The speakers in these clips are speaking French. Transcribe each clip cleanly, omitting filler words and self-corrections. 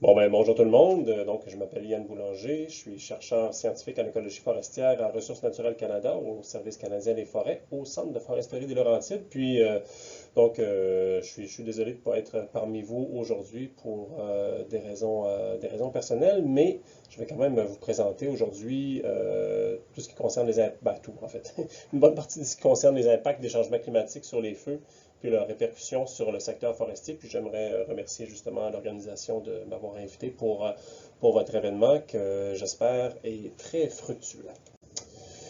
Bonjour tout le monde. Donc, je m'appelle Yann Boulanger. Je suis chercheur scientifique en écologie forestière à Ressources naturelles Canada, au Service canadien des forêts, au Centre de foresterie des Laurentides. Je suis désolé de ne pas être parmi vous aujourd'hui pour des raisons personnelles, mais je vais quand même vous présenter aujourd'hui tout ce qui concerne tout en fait, une bonne partie de ce qui concerne les impacts des changements climatiques sur les feux puis leurs répercussions sur le secteur forestier. Puis j'aimerais remercier justement l'organisation de m'avoir invité pour votre événement que j'espère est très fructueux.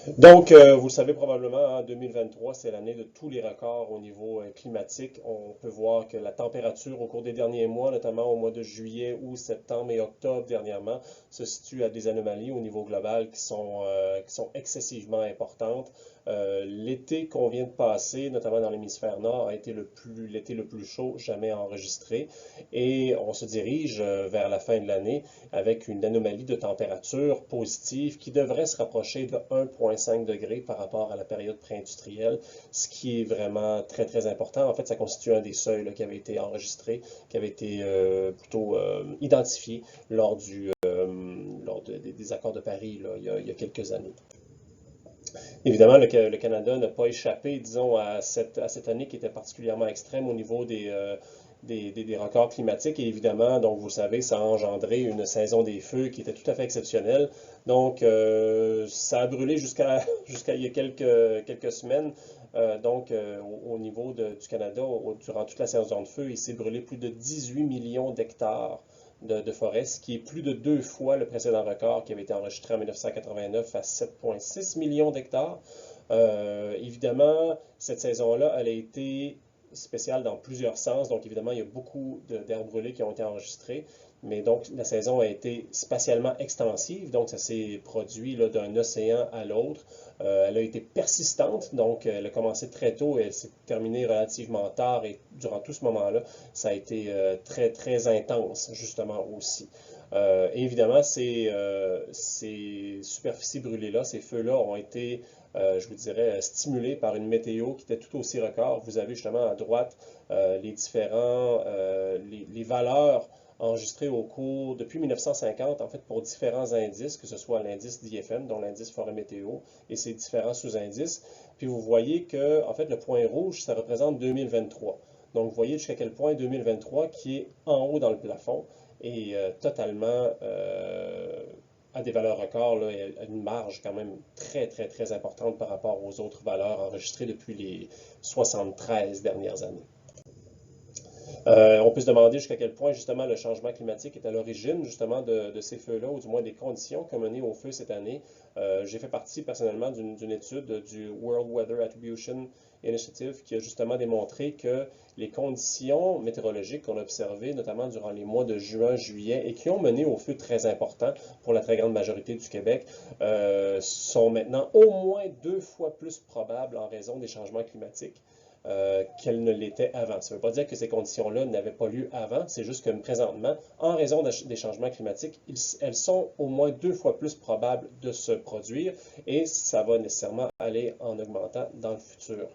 Vous le savez probablement, en 2023, c'est l'année de tous les records au niveau climatique. On peut voir que la température au cours des derniers mois, notamment au mois de juillet, août, septembre et octobre dernièrement, se situe à des anomalies au niveau global qui sont excessivement importantes. L'été qu'on vient de passer, notamment dans l'hémisphère nord, a été l'été le plus chaud jamais enregistré. Et on se dirige vers la fin de l'année avec une anomalie de température positive qui devrait se rapprocher de 1,5 degré par rapport à la période pré-industrielle, ce qui est vraiment très, très important. En fait, ça constitue un des seuils là, qui avait été enregistré, qui avait été identifié lors des accords de Paris là, il y a quelques années. Évidemment, le Canada n'a pas échappé, disons, à cette année qui était particulièrement extrême au niveau des records climatiques. Et évidemment, donc vous le savez, ça a engendré une saison des feux qui était tout à fait exceptionnelle. Ça a brûlé jusqu'à il y a quelques semaines. Au niveau du Canada, durant toute la saison de feu, il s'est brûlé plus de 18 millions d'hectares de forêt, ce qui est plus de deux fois le précédent record qui avait été enregistré en 1989 à 7,6 millions d'hectares. Évidemment, cette saison-là, elle a été spéciale dans plusieurs sens. Donc, évidemment, il y a beaucoup d'aires brûlées qui ont été enregistrées. Mais donc, la saison a été spatialement extensive. Donc, ça s'est produit d'un océan à l'autre. Elle a été persistante. Donc, elle a commencé très tôt et elle s'est terminée relativement tard. Et durant tout ce moment-là, ça a été très, très intense, justement, aussi. Évidemment, ces superficies brûlées-là, ces feux-là ont été je vous dirais, stimulés par une météo qui était tout aussi record. Vous avez justement à droite les valeurs enregistrées au cours depuis 1950, en fait, pour différents indices, que ce soit l'indice d'IFM, dont l'indice forêt météo, et ses différents sous-indices. Puis vous voyez que, en fait, le point rouge, ça représente 2023. Donc, vous voyez jusqu'à quel point 2023, qui est en haut dans le plafond, est totalement à des valeurs records, là, à une marge quand même très, très, très importante par rapport aux autres valeurs enregistrées depuis les 73 dernières années. On peut se demander jusqu'à quel point justement le changement climatique est à l'origine justement de ces feux-là, ou du moins des conditions qui ont mené au feu cette année. J'ai fait partie personnellement d'une étude du World Weather Attribution Initiative qui a justement démontré que les conditions météorologiques qu'on a observées, notamment durant les mois de juin, juillet, et qui ont mené au feu très important pour la très grande majorité du Québec, sont maintenant au moins deux fois plus probables en raison des changements climatiques qu'elles ne l'étaient avant. Ça ne veut pas dire que ces conditions-là n'avaient pas lieu avant, c'est juste que présentement, en raison des changements climatiques, elles sont au moins deux fois plus probables de se produire et ça va nécessairement aller en augmentant dans le futur.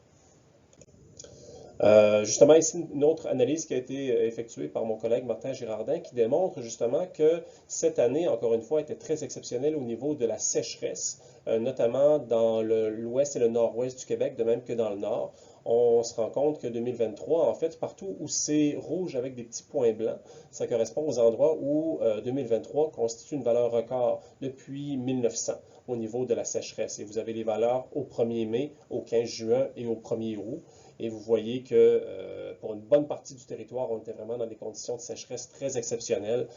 Justement, ici, une autre analyse qui a été effectuée par mon collègue Martin Girardin qui démontre justement que cette année, encore une fois, était très exceptionnelle au niveau de la sécheresse, notamment dans l'ouest et le nord-ouest du Québec, de même que dans le nord. On se rend compte que 2023, en fait, partout où c'est rouge avec des petits points blancs, ça correspond aux endroits où 2023 constitue une valeur record depuis 1900 au niveau de la sécheresse. Et vous avez les valeurs au 1er mai, au 15 juin et au 1er août. Et vous voyez que pour une bonne partie du territoire, on était vraiment dans des conditions de sécheresse très exceptionnelles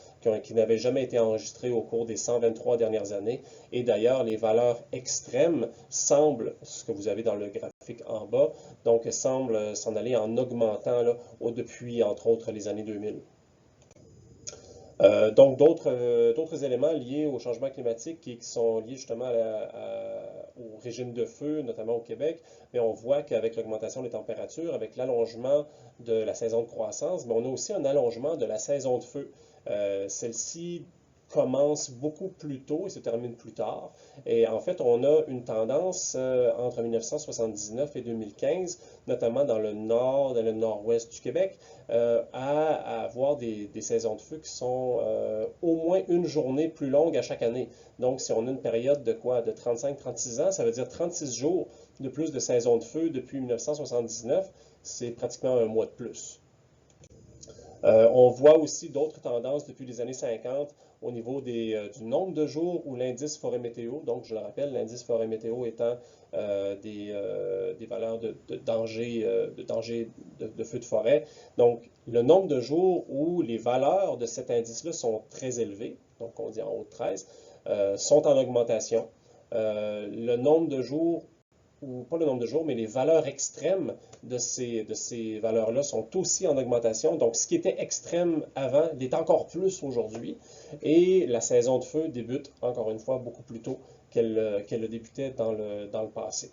qui n'avaient jamais été enregistrées au cours des 123 dernières années. Et d'ailleurs, les valeurs extrêmes semblent, ce que vous avez dans le graphique en bas, donc semblent s'en aller en augmentant là, depuis, entre autres, les années 2000. D'autres éléments liés au changement climatique et qui sont liés justement au régime de feu, notamment au Québec, mais on voit qu'avec l'augmentation des températures, avec l'allongement de la saison de croissance, mais on a aussi un allongement de la saison de feu. Celle-ci commence beaucoup plus tôt et se termine plus tard. Et en fait, on a une tendance entre 1979 et 2015, notamment dans le nord, dans le nord-ouest du Québec, à avoir avoir des saisons de feu qui sont au moins une journée plus longue à chaque année. Donc, si on a une période de quoi? De 35-36 ans, ça veut dire 36 jours de plus de saison de feu depuis 1979. C'est pratiquement un mois de plus. On voit aussi d'autres tendances depuis les années 50 au niveau du nombre de jours où l'indice forêt météo, donc je le rappelle, l'indice forêt météo étant des valeurs de danger, de feu de forêt. Donc, le nombre de jours où les valeurs de cet indice-là sont très élevées, donc on dit en haut de 13, sont en augmentation. Le nombre de jours ou pas le nombre de jours, mais les valeurs extrêmes de ces valeurs-là sont aussi en augmentation. Donc, ce qui était extrême avant l'est encore plus aujourd'hui. Et la saison de feu débute, encore une fois, beaucoup plus tôt qu'elle le débutait dans le passé.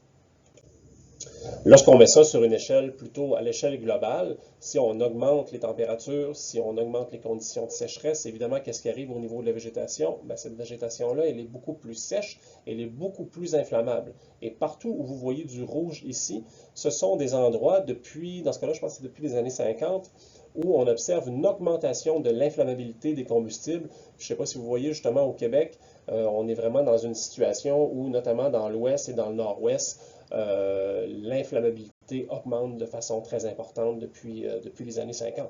Lorsqu'on met ça sur une échelle plutôt à l'échelle globale, si on augmente les températures, si on augmente les conditions de sécheresse, évidemment, qu'est-ce qui arrive au niveau de la végétation? Bien, cette végétation-là, elle est beaucoup plus sèche, elle est beaucoup plus inflammable. Et partout où vous voyez du rouge ici, ce sont des endroits dans ce cas-là, je pense que c'est depuis les années 50, où on observe une augmentation de l'inflammabilité des combustibles. Je ne sais pas si vous voyez justement au Québec, on est vraiment dans une situation où, notamment dans l'ouest et dans le nord-ouest, l'inflammabilité augmente de façon très importante depuis les années 50.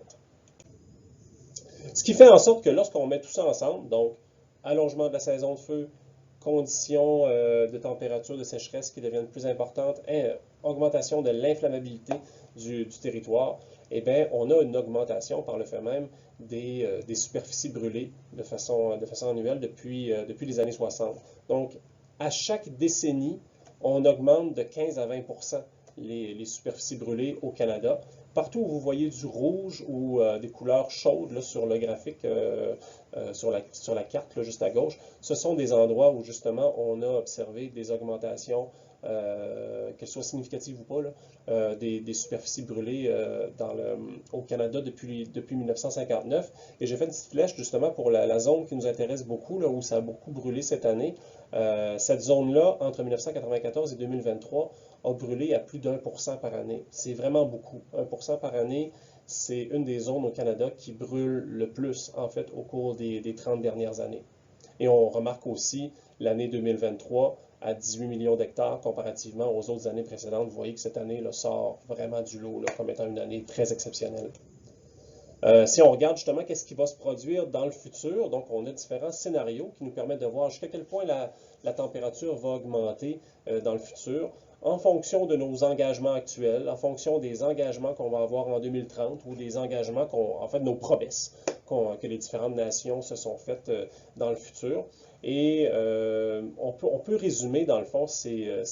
Ce qui fait en sorte que lorsqu'on met tout ça ensemble, donc allongement de la saison de feu, conditions de température, de sécheresse qui deviennent plus importantes, augmentation de l'inflammabilité du territoire, eh bien, on a une augmentation par le fait même des superficies brûlées de façon annuelle depuis les années 60. Donc, à chaque décennie, on augmente de 15 à 20 les superficies brûlées au Canada. Partout où vous voyez du rouge ou des couleurs chaudes là, sur le graphique, sur la carte là, juste à gauche, ce sont des endroits où justement on a observé des augmentations, qu'elles soient significatives ou pas, là, des superficies brûlées au Canada depuis 1959. Et j'ai fait une petite flèche justement pour la zone qui nous intéresse beaucoup, là, où ça a beaucoup brûlé cette année. Cette zone-là, entre 1994 et 2023, a brûlé à plus d'1% par année. C'est vraiment beaucoup. 1% par année, c'est une des zones au Canada qui brûle le plus, en fait, au cours des 30 dernières années. Et on remarque aussi l'année 2023 à 18 millions d'hectares comparativement aux autres années précédentes. Vous voyez que cette année là, sort vraiment du lot là, comme étant une année très exceptionnelle. Si on regarde justement qu'est-ce qui va se produire dans le futur, donc on a différents scénarios qui nous permettent de voir jusqu'à quel point la température va augmenter dans le futur en fonction de nos engagements actuels, en fonction des engagements qu'on va avoir en 2030 ou des engagements en fait, nos promesses que les différentes nations se sont faites dans le futur. Et on peut résumer, dans le fond, ces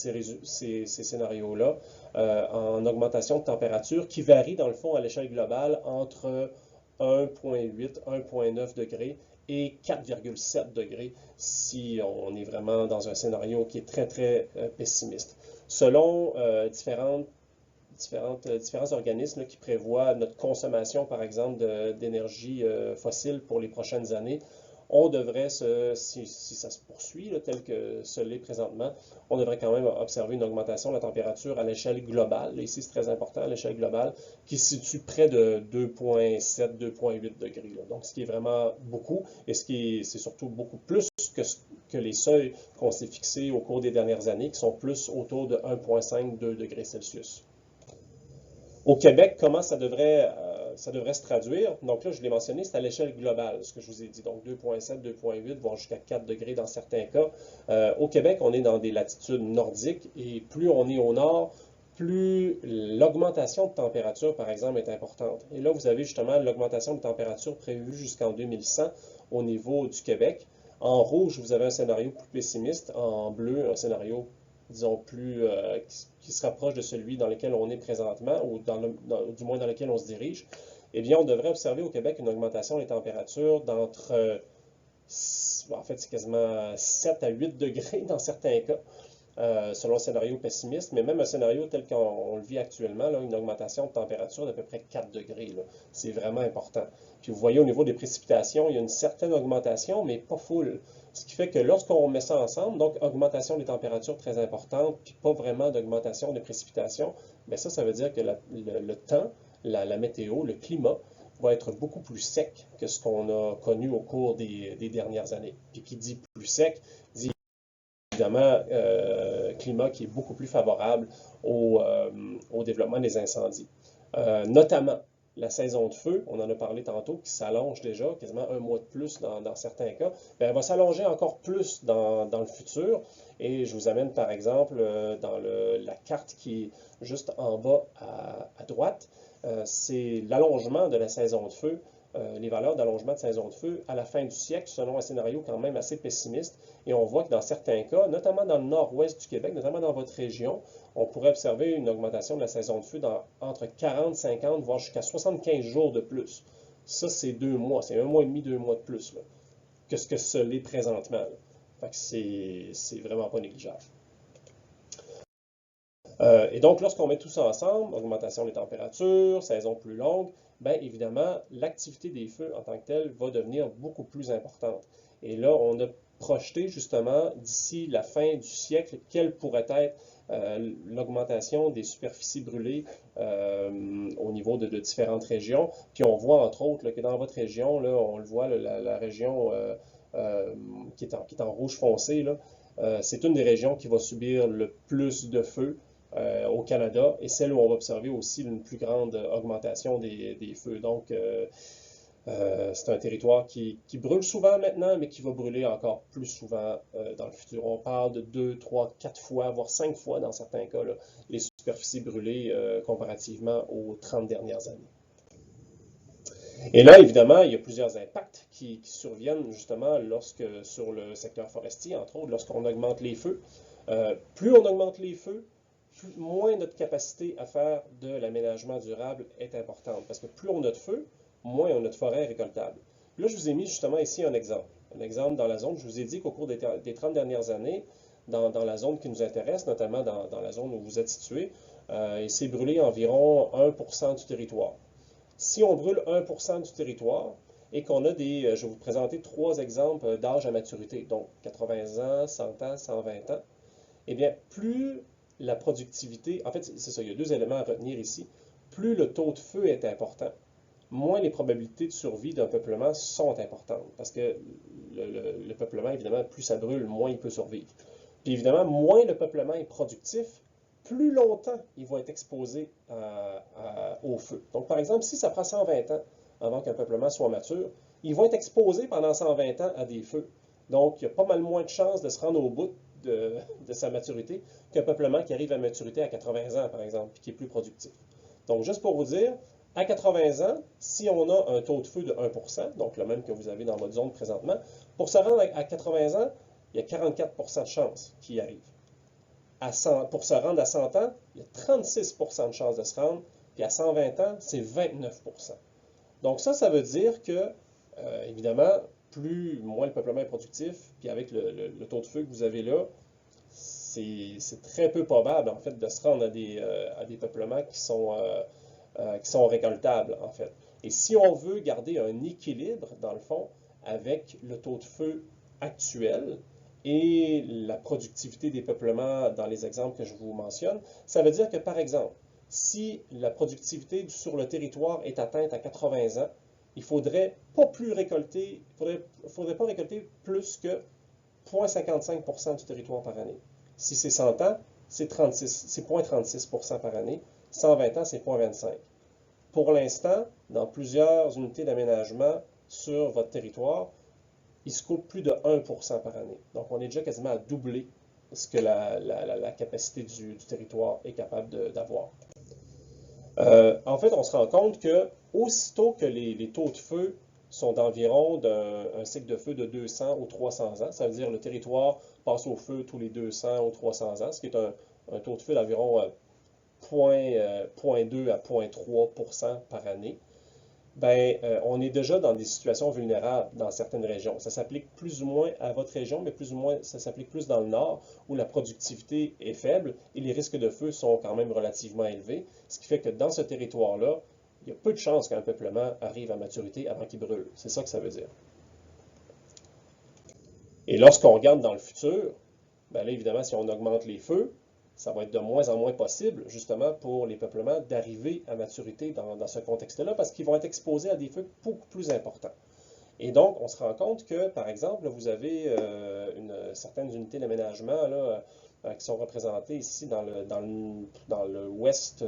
scénarios-là en augmentation de température qui varie, dans le fond, à l'échelle globale entre 1,8, 1,9 degrés et 4,7 degrés si on est vraiment dans un scénario qui est très, très pessimiste. Selon différents organismes là, qui prévoient notre consommation, par exemple, d'énergie fossile pour les prochaines années, on devrait, si ça se poursuit là, tel que ce l'est présentement, on devrait quand même observer une augmentation de la température à l'échelle globale. Là, ici, c'est très important, à l'échelle globale, qui se situe près de 2,7, 2,8 degrés. Là. Donc, ce qui est vraiment beaucoup, et c'est surtout beaucoup plus que les seuils qu'on s'est fixés au cours des dernières années, qui sont plus autour de 1,5, 2 degrés Celsius. Au Québec, comment ça devrait se traduire? Donc là, je l'ai mentionné, c'est à l'échelle globale, ce que je vous ai dit. Donc 2,7, 2,8, voire jusqu'à 4 degrés dans certains cas. Au Québec, on est dans des latitudes nordiques et plus on est au nord, plus l'augmentation de température, par exemple, est importante. Et là, vous avez justement l'augmentation de température prévue jusqu'en 2100 au niveau du Québec. En rouge, vous avez un scénario plus pessimiste. En bleu, un scénario disons, qui se rapproche de celui dans lequel on est présentement, ou du moins dans lequel on se dirige, eh bien, on devrait observer au Québec une augmentation des températures d'entre, en fait, c'est quasiment 7 à 8 degrés dans certains cas, selon un scénario pessimiste, mais même un scénario tel qu'on le vit actuellement, là, une augmentation de température d'à peu près 4 degrés. C'est vraiment important. Puis vous voyez au niveau des précipitations, il y a une certaine augmentation, mais pas full. Ce qui fait que lorsqu'on met ça ensemble, donc augmentation des températures très importante, puis pas vraiment d'augmentation des précipitations, bien ça veut dire que le temps, la météo, le climat, va être beaucoup plus sec que ce qu'on a connu au cours des dernières années. Puis qui dit plus sec, dit évidemment climat qui est beaucoup plus favorable au développement des incendies. Notamment la saison de feu, on en a parlé tantôt, qui s'allonge déjà, quasiment un mois de plus dans certains cas, bien, elle va s'allonger encore plus dans le futur. Et je vous amène par exemple dans la carte qui est juste en bas à droite, c'est l'allongement de la saison de feu, les valeurs d'allongement de saison de feu à la fin du siècle, selon un scénario quand même assez pessimiste. Et on voit que dans certains cas, notamment dans le nord-ouest du Québec, notamment dans votre région, on pourrait observer une augmentation de la saison de feu entre 40, 50, voire jusqu'à 75 jours de plus. Ça, c'est 2 mois, c'est 1 mois et demi, 2 mois de plus là, que ce que ce l'est présentement. Là. Fait que c'est vraiment pas négligeable. Et donc, lorsqu'on met tout ça ensemble, augmentation des températures, saison plus longue, bien évidemment, l'activité des feux en tant que telle va devenir beaucoup plus importante. Et là, on a projeté justement d'ici la fin du siècle quelle pourrait être l'augmentation des superficies brûlées au niveau de différentes régions. Puis on voit entre autres là, que dans votre région, là, on le voit, là, la région qui est en rouge foncé, là, c'est une des régions qui va subir le plus de feux au Canada et celle où on va observer aussi une plus grande augmentation des feux. Donc, c'est un territoire qui brûle souvent maintenant, mais qui va brûler encore plus souvent dans le futur. On parle de 2, 3, 4 fois, voire 5 fois dans certains cas, là, les superficies brûlées comparativement aux 30 dernières années. Et là, évidemment, il y a plusieurs impacts qui surviennent justement sur le secteur forestier, entre autres, lorsqu'on augmente les feux. Plus on augmente les feux, moins notre capacité à faire de l'aménagement durable est importante. Parce que plus on a de feu, moins on a de forêt récoltable. Là, je vous ai mis justement ici un exemple. Un exemple dans la zone, je vous ai dit qu'au cours des 30 dernières années, dans la zone qui nous intéresse, notamment dans la zone où vous êtes situé, il s'est brûlé environ 1% du territoire. Si on brûle 1% du territoire et qu'on a je vais vous présenter 3 exemples d'âge à maturité, donc 80 ans, 100 ans, 120 ans, eh bien, plus la productivité, en fait, c'est ça, il y a 2 éléments à retenir ici. Plus le taux de feu est important, moins les probabilités de survie d'un peuplement sont importantes. Parce que le peuplement, évidemment, plus ça brûle, moins il peut survivre. Puis évidemment, moins le peuplement est productif, plus longtemps il va être exposé au feu. Donc, par exemple, si ça prend 120 ans avant qu'un peuplement soit mature, il va être exposé pendant 120 ans à des feux. Donc, il y a pas mal moins de chances de se rendre au bout de sa maturité qu'un peuplement qui arrive à maturité à 80 ans, par exemple, et qui est plus productif. Donc, juste pour vous dire, à 80 ans, si on a un taux de feu de 1%, donc le même que vous avez dans votre zone présentement, pour se rendre à 80 ans, il y a 44% de chances qu'il y arrive. Pour se rendre à 100 ans, il y a 36% de chances de se rendre, puis à 120 ans, c'est 29%. Donc ça veut dire que, évidemment, moins le peuplement est productif, puis avec le taux de feu que vous avez là, c'est très peu probable, en fait, de se rendre à des peuplements qui sont récoltables, en fait. Et si on veut garder un équilibre, dans le fond, avec le taux de feu actuel et la productivité des peuplements dans les exemples que je vous mentionne, ça veut dire que, par exemple, si la productivité sur le territoire est atteinte à 80 ans, il faudrait pas récolter plus que 0,55% du territoire par année. Si c'est 100 ans, c'est 0,36% par année. 120 ans, c'est 0,25. Pour l'instant, dans plusieurs unités d'aménagement sur votre territoire, il se coupe plus de 1% par année. Donc, on est déjà quasiment à doubler ce que la capacité du territoire est capable d'avoir. En fait, on se rend compte que aussitôt que les taux de feu sont d'environ un cycle de feu de 200 ou 300 ans, ça veut dire le territoire passe au feu tous les 200 ou 300 ans, ce qui est un taux de feu d'environ 0,2 à 0,3% par année, ben, on est déjà dans des situations vulnérables dans certaines régions. Ça s'applique plus ou moins à votre région, mais plus ou moins, ça s'applique plus dans le nord, où la productivité est faible et les risques de feu sont quand même relativement élevés, ce qui fait que dans ce territoire-là, il y a peu de chances qu'un peuplement arrive à maturité avant qu'il brûle. C'est ça que ça veut dire. Et lorsqu'on regarde dans le futur, ben là, évidemment, si on augmente les feux, ça va être de moins en moins possible, justement, pour les peuplements d'arriver à maturité dans ce contexte-là, parce qu'ils vont être exposés à des feux beaucoup plus importants. Et donc, on se rend compte que, par exemple, vous avez certaines unités d'aménagement qui sont représentées ici dans le nord-ouest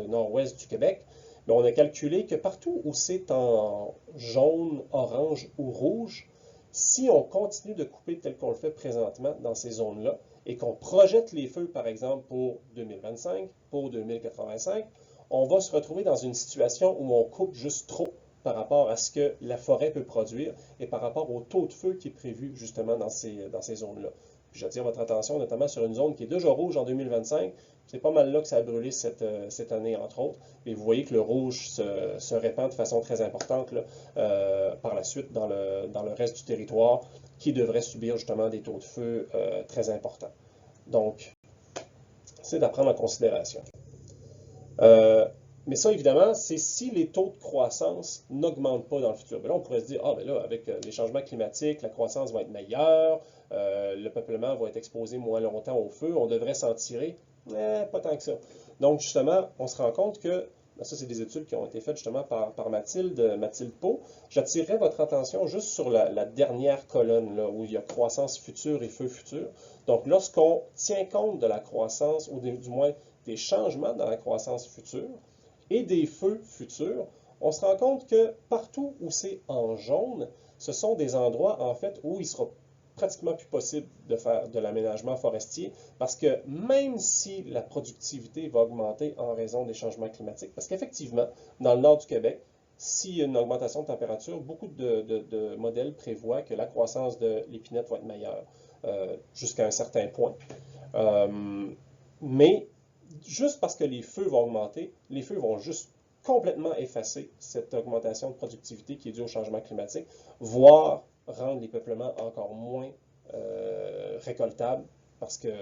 du Québec. Mais on a calculé que partout où c'est en jaune, orange ou rouge, si on continue de couper tel qu'on le fait présentement dans ces zones-là, et qu'on projette les feux, par exemple, pour 2025, pour 2085, on va se retrouver dans une situation où on coupe juste trop par rapport à ce que la forêt peut produire et par rapport au taux de feu qui est prévu justement dans ces zones-là. Puis j'attire votre attention notamment sur une zone qui est déjà rouge en 2025. C'est pas mal là que ça a brûlé cette année, entre autres. Et vous voyez que le rouge se répand de façon très importante là, par la suite dans le reste du territoire qui devrait subir justement des taux de feu très importants. Donc, c'est à prendre en considération. Mais ça, évidemment, c'est si les taux de croissance n'augmentent pas dans le futur. Mais là, on pourrait se dire, ah, ben là, avec les changements climatiques, la croissance va être meilleure, le peuplement va être exposé moins longtemps au feu, on devrait s'en tirer. Pas tant que ça. Donc, justement, on se rend compte que, ben ça, c'est des études qui ont été faites justement par Mathilde Pau. J'attirerai votre attention juste sur la dernière colonne, là, où il y a croissance future et feu futur. Donc, lorsqu'on tient compte de la croissance, ou du moins des changements dans la croissance future, et des feux futurs, on se rend compte que partout où c'est en jaune, ce sont des endroits en fait où il sera pratiquement plus possible de faire de l'aménagement forestier parce que même si la productivité va augmenter en raison des changements climatiques, parce qu'effectivement, dans le nord du Québec, s'il y a une augmentation de température, beaucoup de modèles prévoient que la croissance de l'épinette va être meilleure jusqu'à un certain point. Mais juste parce que les feux vont augmenter, les feux vont juste complètement effacer cette augmentation de productivité qui est due au changement climatique, voire rendre les peuplements encore moins récoltables parce qu'ils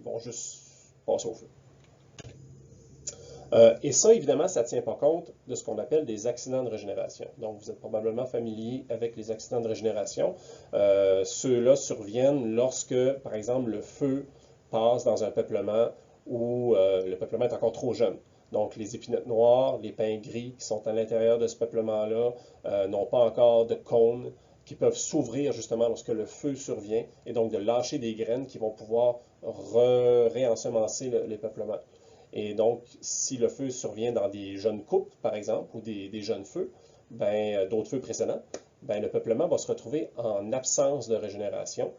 vont juste passer au feu. Et ça, évidemment, ça ne tient pas compte de ce qu'on appelle des accidents de régénération. Donc, vous êtes probablement familier avec les accidents de régénération. Ceux-là surviennent lorsque, par exemple, le feu passe dans un peuplement où le peuplement est encore trop jeune. Donc, les épinettes noires, les pins gris qui sont à l'intérieur de ce peuplement-là n'ont pas encore de cônes qui peuvent s'ouvrir justement lorsque le feu survient et donc de lâcher des graines qui vont pouvoir réensemencer les peuplements. Et donc, si le feu survient dans des jeunes coupes, par exemple, ou des jeunes feux, ben, d'autres feux précédents, ben, le peuplement va se retrouver en absence de régénération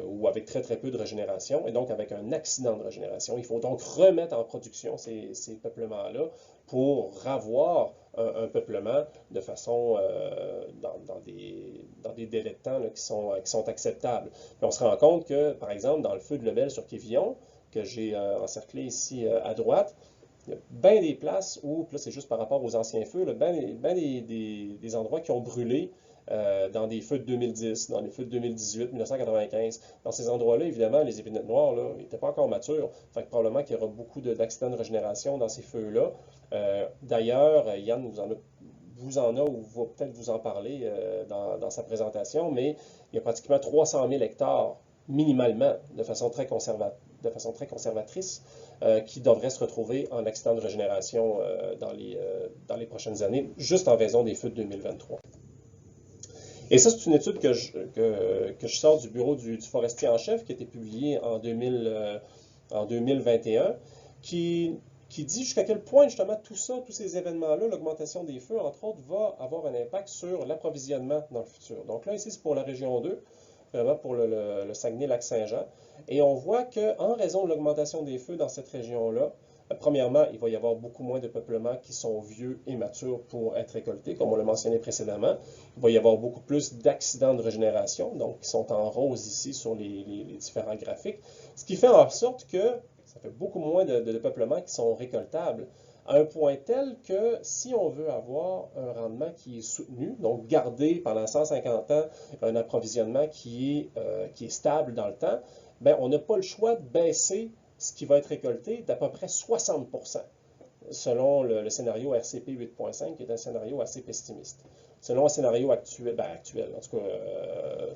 ou avec très très peu de régénération, et donc avec un accident de régénération. Il faut donc remettre en production ces peuplements-là pour avoir un peuplement de façon dans des délais de temps là, qui sont acceptables. Puis on se rend compte que, par exemple, dans le feu de Lebel sur Quévillon, que j'ai encerclé ici à droite, il y a bien des places où, là c'est juste par rapport aux anciens feux, bien des endroits qui ont brûlé dans des feux de 2010, dans les feux de 2018, 1995. Dans ces endroits-là, évidemment, les épinettes noires n'étaient pas encore matures. Fait que probablement qu'il y aura beaucoup d'accidents de régénération dans ces feux-là. D'ailleurs, Yann vous en a ou va peut-être vous en parler dans sa présentation, mais il y a pratiquement 300 000 hectares minimalement, de façon très conservatrice, qui devraient se retrouver en accident de régénération dans les prochaines années, juste en raison des feux de 2023. Et ça, c'est une étude que je sors du bureau du forestier en chef, qui a été publiée en 2021, qui dit jusqu'à quel point, justement, tout ça, tous ces événements-là, l'augmentation des feux, entre autres, va avoir un impact sur l'approvisionnement dans le futur. Donc là, ici, c'est pour la région 2, vraiment pour le Saguenay-Lac-Saint-Jean. Et on voit qu'en raison de l'augmentation des feux dans cette région-là, premièrement, il va y avoir beaucoup moins de peuplements qui sont vieux et matures pour être récoltés, comme on l'a mentionné précédemment. Il va y avoir beaucoup plus d'accidents de régénération, donc qui sont en rose ici sur les différents graphiques, ce qui fait en sorte que ça fait beaucoup moins de peuplements qui sont récoltables, à un point tel que si on veut avoir un rendement qui est soutenu, donc garder pendant 150 ans un approvisionnement qui est stable dans le temps, bien, on n'a pas le choix de baisser ce qui va être récolté d'à peu près 60%, selon le scénario RCP 8.5, qui est un scénario assez pessimiste. selon un scénario actuel, en tout cas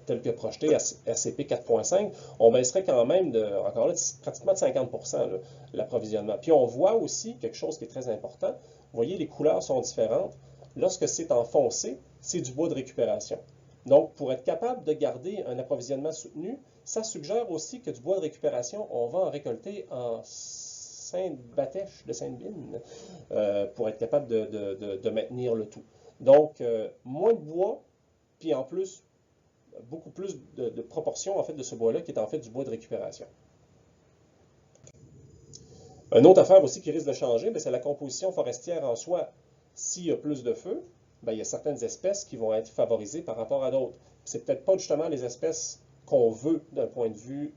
tel que projeté, RCP 4.5, on baisserait quand même encore là, pratiquement de 50% l'approvisionnement. Puis on voit aussi quelque chose qui est très important. Vous voyez, les couleurs sont différentes. Lorsque c'est en foncé, c'est du bois de récupération. Donc, pour être capable de garder un approvisionnement soutenu, ça suggère aussi que du bois de récupération, on va en récolter en Sainte-Batèche de Sainte-Bine pour être capable de maintenir le tout. Donc, moins de bois, puis en plus, beaucoup plus de proportion en fait, de ce bois-là qui est en fait du bois de récupération. Une autre affaire aussi qui risque de changer, c'est la composition forestière en soi. S'il y a plus de feu, il y a certaines espèces qui vont être favorisées par rapport à d'autres. C'est peut-être pas justement les espèces qu'on veut d'un point de vue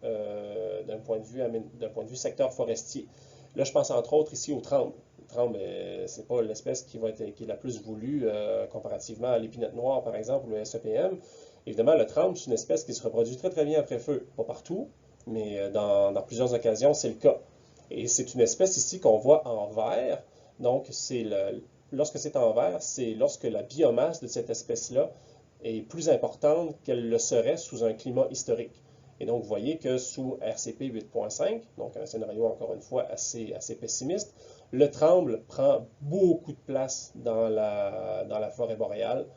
secteur forestier. Là, je pense entre autres ici au tremble. Le tremble, c'est pas l'espèce qui est la plus voulue comparativement à l'épinette noire, par exemple, ou le SEPM. Évidemment, le tremble, c'est une espèce qui se reproduit très très bien après feu. Pas partout, mais dans plusieurs occasions, c'est le cas. Et c'est une espèce ici qu'on voit en vert. Donc, lorsque c'est en vert, c'est lorsque la biomasse de cette espèce-là est plus importante qu'elle le serait sous un climat historique. Et donc, vous voyez que sous RCP 8.5, donc un scénario encore une fois assez pessimiste, le tremble prend beaucoup de place dans la forêt boréale,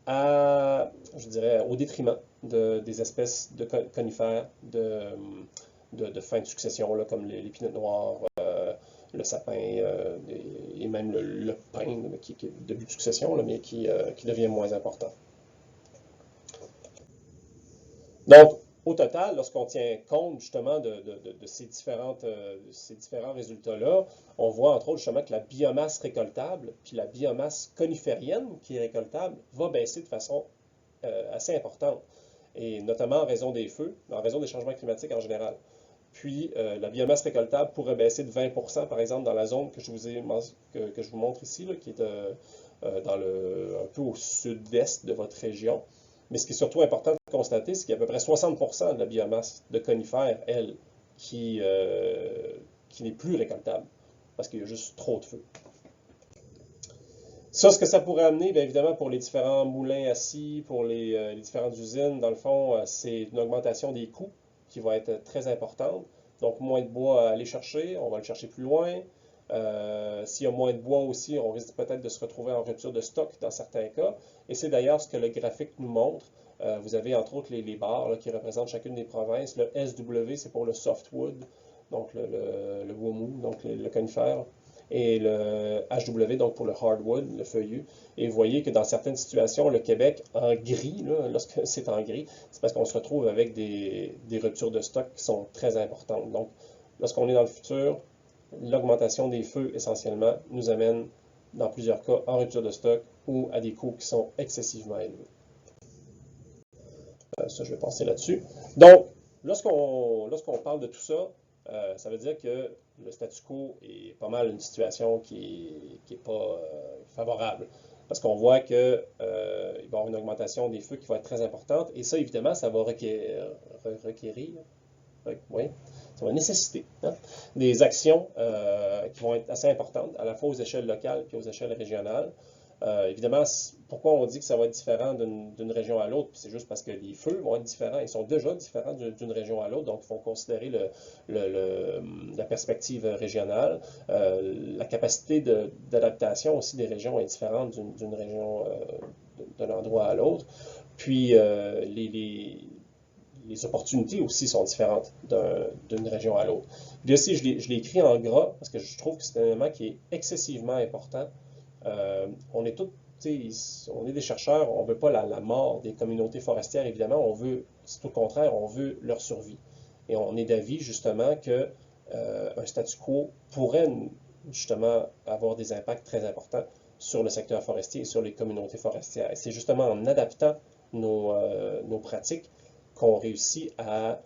je dirais, au détriment des espèces de conifères de fin de succession, là, comme l'épinette noire, le sapin et même le pin qui est de début de succession, là, mais qui devient moins important. Donc, au total, lorsqu'on tient compte justement de ces différents résultats-là, on voit entre autres justement que la biomasse récoltable, puis la biomasse coniférienne qui est récoltable, va baisser de façon assez importante, et notamment en raison des feux, en raison des changements climatiques en général. Puis, la biomasse récoltable pourrait baisser de 20%, par exemple, dans la zone que je vous montre ici, là, qui est un peu au sud-est de votre région. Mais ce qui est surtout important de constater, c'est qu'il y a à peu près 60% de la biomasse de conifères, elle, qui n'est plus récoltable, parce qu'il y a juste trop de feu. Ça, ce que ça pourrait amener, bien évidemment, pour les différents moulins à scie, pour les différentes usines, dans le fond, c'est une augmentation des coûts qui va être très importante. Donc, moins de bois à aller chercher, on va le chercher plus loin. S'il y a moins de bois aussi, on risque peut-être de se retrouver en rupture de stock dans certains cas. Et c'est d'ailleurs ce que le graphique nous montre. Vous avez entre autres les barres là, qui représentent chacune des provinces. Le SW, c'est pour le softwood, donc le bois mou, donc le conifère. Et le HW, donc pour le hardwood, le feuillu. Et vous voyez que dans certaines situations, le Québec, en gris, là, lorsque c'est en gris, c'est parce qu'on se retrouve avec des ruptures de stock qui sont très importantes. Donc, lorsqu'on est dans le futur, l'augmentation des feux, essentiellement, nous amène, dans plusieurs cas, en rupture de stock ou à des coûts qui sont excessivement élevés. Ça, je vais passer là-dessus. Donc, lorsqu'on parle de tout ça, ça veut dire que le statu quo est pas mal une situation qui n'est pas favorable. Parce qu'on voit qu'il va y avoir une augmentation des feux qui va être très importante. Et ça, évidemment, ça va ça va nécessiter des actions qui vont être assez importantes, à la fois aux échelles locales et aux échelles régionales. Évidemment, pourquoi on dit que ça va être différent d'une région à l'autre? C'est juste parce que les feux vont être différents. Ils sont déjà différents d'une région à l'autre, donc il faut considérer la perspective régionale. La capacité d'adaptation aussi des régions est différente d'une région d'un endroit à l'autre. Puis, les opportunités aussi sont différentes d'une région à l'autre. Puis aussi, je l'ai écrit en gras parce que je trouve que c'est un élément qui est excessivement important. On est des chercheurs, on ne veut pas la mort des communautés forestières, évidemment, c'est au contraire, on veut leur survie. Et on est d'avis, justement, que un statu quo pourrait, justement, avoir des impacts très importants sur le secteur forestier et sur les communautés forestières. Et c'est justement en adaptant nos pratiques qu'on réussit à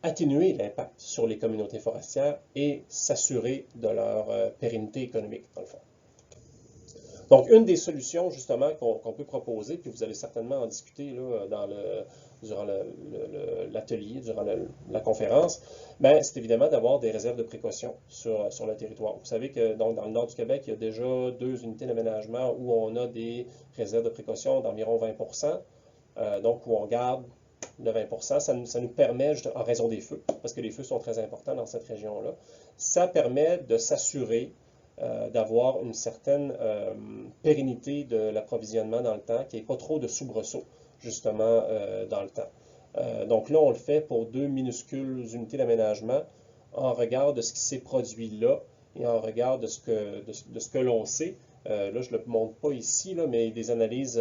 atténuer l'impact sur les communautés forestières et s'assurer de leur pérennité économique, dans le fond. Donc, une des solutions, justement, qu'on peut proposer, puis vous allez certainement en discuter là, durant l'atelier, durant la conférence, ben, c'est évidemment d'avoir des réserves de précaution sur le territoire. Vous savez que donc, dans le nord du Québec, il y a déjà 2 unités d'aménagement où on a des réserves de précaution d'environ 20 donc où on garde le 20 ça nous permet, en raison des feux, parce que les feux sont très importants dans cette région-là, ça permet de s'assurer d'avoir une certaine pérennité de l'approvisionnement dans le temps, qu'il n'y ait pas trop de soubresauts, justement, dans le temps. Donc là, on le fait pour 2 minuscules unités d'aménagement en regard de ce qui s'est produit là et en regard de ce que l'on sait. Là, je ne le montre pas ici, là, mais des analyses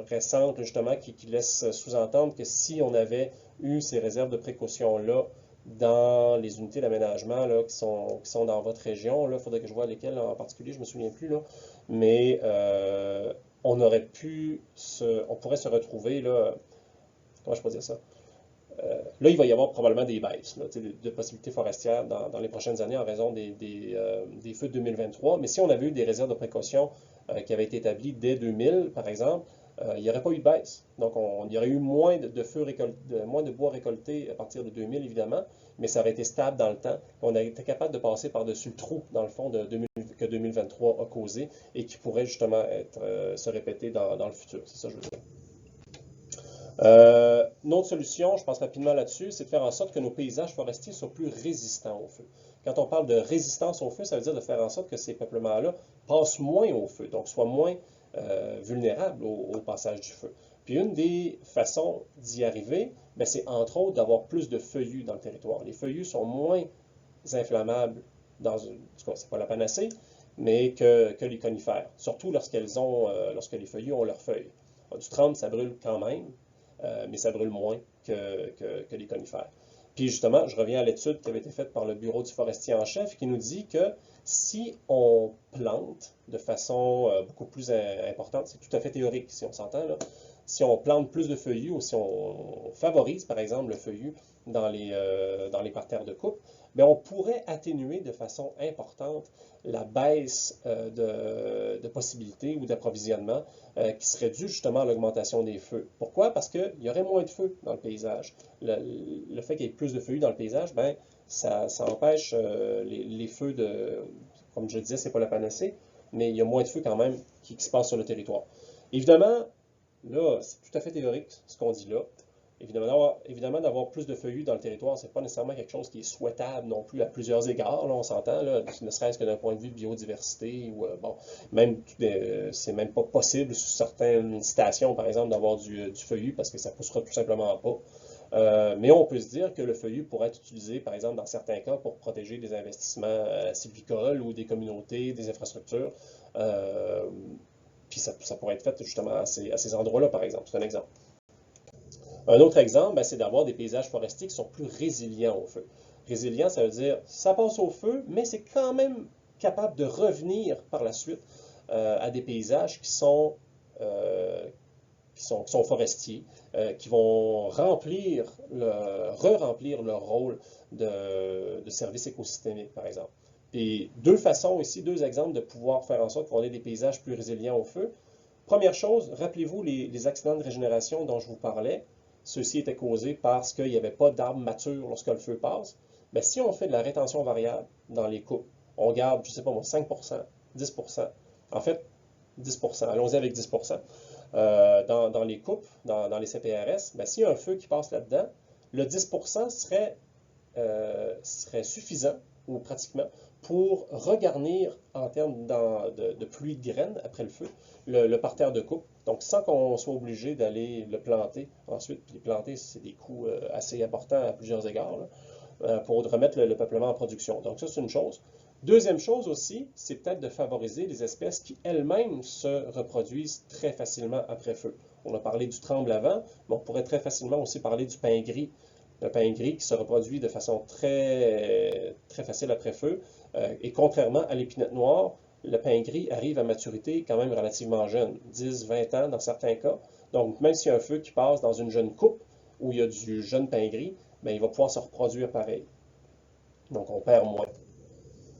récentes, justement, qui laissent sous-entendre que si on avait eu ces réserves de précaution-là dans les unités d'aménagement qui sont dans votre région, il faudrait que je vois lesquelles en particulier, je ne me souviens plus, là, mais on pourrait se retrouver, là, comment je peux dire ça? Là, il va y avoir probablement des baisses là, de possibilités forestières dans les prochaines années en raison des feux de 2023. Mais si on avait eu des réserves de précaution qui avaient été établies dès 2000, par exemple, il n'y aurait pas eu de baisse. Donc, il y aurait eu moins de feux moins de bois récoltés à partir de 2000, évidemment, mais ça aurait été stable dans le temps. On a été capable de passer par-dessus le trou, dans le fond, que 2023 a causé et qui pourrait justement se répéter dans le futur. C'est ça que je veux dire. Une autre solution, je pense rapidement là-dessus, c'est de faire en sorte que nos paysages forestiers soient plus résistants au feu. Quand on parle de résistance au feu, ça veut dire de faire en sorte que ces peuplements-là passent moins au feu, donc soient moins vulnérables au passage du feu. Puis une des façons d'y arriver, c'est entre autres d'avoir plus de feuillus dans le territoire. Les feuillus sont moins inflammables, c'est pas la panacée, mais que les conifères, surtout lorsque les feuillus ont leurs feuilles. Du tremble, ça brûle quand même, mais ça brûle moins que les conifères. Puis justement, je reviens à l'étude qui avait été faite par le Bureau du forestier en chef qui nous dit que si on plante de façon beaucoup plus importante, c'est tout à fait théorique si on s'entend là, si on plante plus de feuillus ou si on favorise par exemple le feuillu dans les parterres de coupe, bien, on pourrait atténuer de façon importante la baisse de possibilités ou d'approvisionnement qui serait due justement à l'augmentation des feux. Pourquoi? Parce qu'il y aurait moins de feux dans le paysage. Le fait qu'il y ait plus de feuillus dans le paysage, ben, ça empêche les feux comme je le disais, c'est pas la panacée, mais il y a moins de feux quand même qui se passent sur le territoire. Évidemment, là, c'est tout à fait théorique ce qu'on dit là. Évidemment, d'avoir plus de feuillus dans le territoire, c'est pas nécessairement quelque chose qui est souhaitable non plus à plusieurs égards, là, on s'entend, là, ne serait-ce que d'un point de vue biodiversité, ou bon, même c'est même pas possible sur certaines stations, par exemple, d'avoir du feuillu parce que ça poussera tout simplement pas. Mais on peut se dire que le feuillu pourrait être utilisé, par exemple, dans certains cas, pour protéger des investissements sylvicoles ou des communautés, des infrastructures. Puis ça pourrait être fait justement à ces endroits-là, par exemple. C'est un exemple. Un autre exemple, c'est d'avoir des paysages forestiers qui sont plus résilients au feu. Résilient, ça veut dire ça passe au feu, mais c'est quand même capable de revenir par la suite à des paysages qui sont forestiers, qui vont re-remplir leur rôle de service écosystémique, par exemple. Puis deux façons ici, deux exemples de pouvoir faire en sorte qu'on ait des paysages plus résilients au feu. Première chose, rappelez-vous les accidents de régénération dont je vous parlais. Ceux-ci étaient causés parce qu'il n'y avait pas d'arbres matures lorsque le feu passe. Bien, si on fait de la rétention variable dans les coupes, on garde, je ne sais pas moi, 5%, 10%, en fait 10%, allons-y avec 10%, dans les coupes, dans les CPRS, bien, s'il y a un feu qui passe là-dedans, le 10% serait suffisant, ou pratiquement, pour regarnir en termes de pluie de graines après le feu, le parterre de coupe. Donc, sans qu'on soit obligé d'aller le planter ensuite. Puis planter, c'est des coûts assez importants à plusieurs égards, là, pour remettre le peuplement en production. Donc, ça, c'est une chose. Deuxième chose aussi, c'est peut-être de favoriser les espèces qui elles-mêmes se reproduisent très facilement après feu. On a parlé du tremble avant, mais on pourrait très facilement aussi parler du pin gris. Le pin gris qui se reproduit de façon très, très facile après feu. Et contrairement à l'épinette noire, le pin gris arrive à maturité quand même relativement jeune, 10-20 ans dans certains cas. Donc, même s'il y a un feu qui passe dans une jeune coupe où il y a du jeune pin gris, bien, il va pouvoir se reproduire pareil. Donc, on perd moins.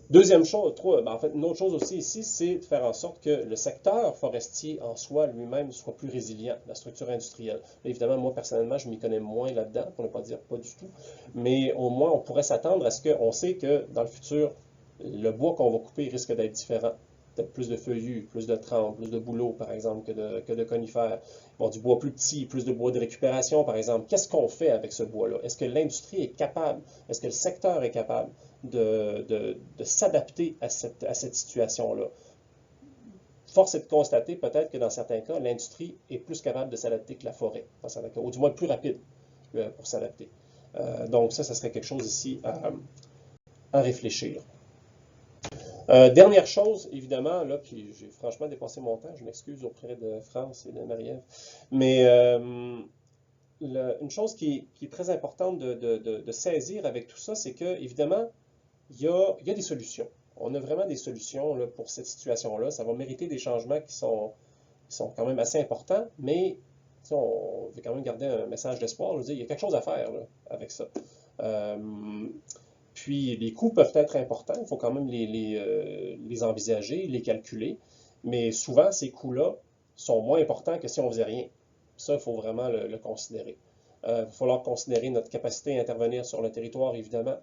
Deuxième chose, en fait, une autre chose aussi ici, c'est de faire en sorte que le secteur forestier en soi lui-même soit plus résilient, la structure industrielle. Là, évidemment, moi personnellement, je m'y connais moins là-dedans, pour ne pas dire pas du tout, mais au moins on pourrait s'attendre à ce qu'on sait que dans le futur, le bois qu'on va couper risque d'être différent. Peut-être plus de feuillus, plus de trembles, plus de bouleaux, par exemple, que de conifères. Bon, du bois plus petit, plus de bois de récupération, par exemple. Qu'est-ce qu'on fait avec ce bois-là? Est-ce que l'industrie est capable, est-ce que le secteur est capable de s'adapter à cette situation-là? Force est de constater peut-être que dans certains cas, l'industrie est plus capable de s'adapter que la forêt, dans certains cas, ou du moins plus rapide pour s'adapter. Donc ça serait quelque chose ici à réfléchir. Dernière chose, évidemment, là, puis j'ai franchement dépassé mon temps, je m'excuse auprès de France et de Marie-Ève, mais une chose qui est très importante de saisir avec tout ça, c'est que, évidemment, il y a des solutions. On a vraiment des solutions là, pour cette situation-là. Ça va mériter des changements qui sont quand même assez importants, mais on veut quand même garder un message d'espoir. Je veux dire, il y a quelque chose à faire là, avec ça. Euh, Puis les coûts peuvent être importants, il faut quand même les envisager, les calculer, mais souvent ces coûts-là sont moins importants que si on ne faisait rien. Ça, il faut vraiment le considérer. Il va falloir considérer notre capacité à intervenir sur le territoire, évidemment.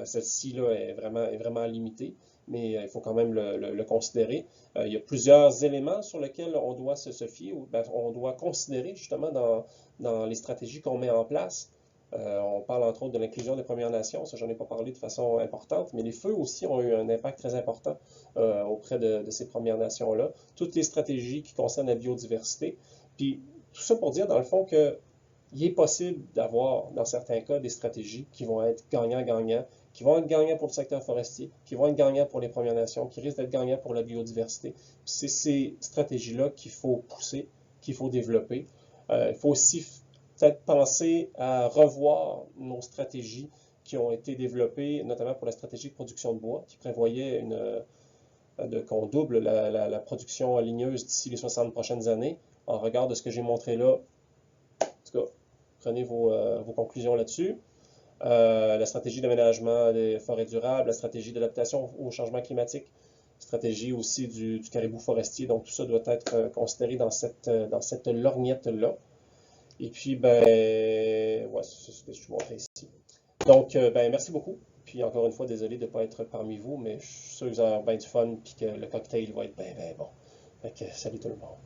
Celle-ci là est vraiment limitée, mais il faut quand même le considérer. Il y a plusieurs éléments sur lesquels on doit se fier, ou on doit considérer justement dans les stratégies qu'on met en place. On parle entre autres de l'inclusion des Premières Nations, ça j'en ai pas parlé de façon importante, mais les feux aussi ont eu un impact très important auprès de ces Premières Nations-là. Toutes les stratégies qui concernent la biodiversité, puis tout ça pour dire dans le fond que il est possible d'avoir, dans certains cas, des stratégies qui vont être gagnant-gagnant, qui vont être gagnants pour le secteur forestier, qui vont être gagnants pour les Premières Nations, qui risquent d'être gagnants pour la biodiversité. C'est ces stratégies-là qu'il faut pousser, qu'il faut développer. Il faut aussi peut-être penser à revoir nos stratégies qui ont été développées, notamment pour la stratégie de production de bois, qui prévoyait qu'on double la production ligneuse d'ici les 60 prochaines années. En regard de ce que j'ai montré là, en tout cas, prenez vos conclusions là-dessus. La stratégie d'aménagement des forêts durables, la stratégie d'adaptation au changement climatique, stratégie aussi du caribou forestier. Donc tout ça doit être considéré dans cette lorgnette-là. Et puis, ouais, c'est ce que je vous montrer ici. Donc, merci beaucoup. Puis encore une fois, désolé de ne pas être parmi vous, mais je suis sûr que vous allez avoir bien du fun et que le cocktail va être bien bon. Fait que, salut tout le monde.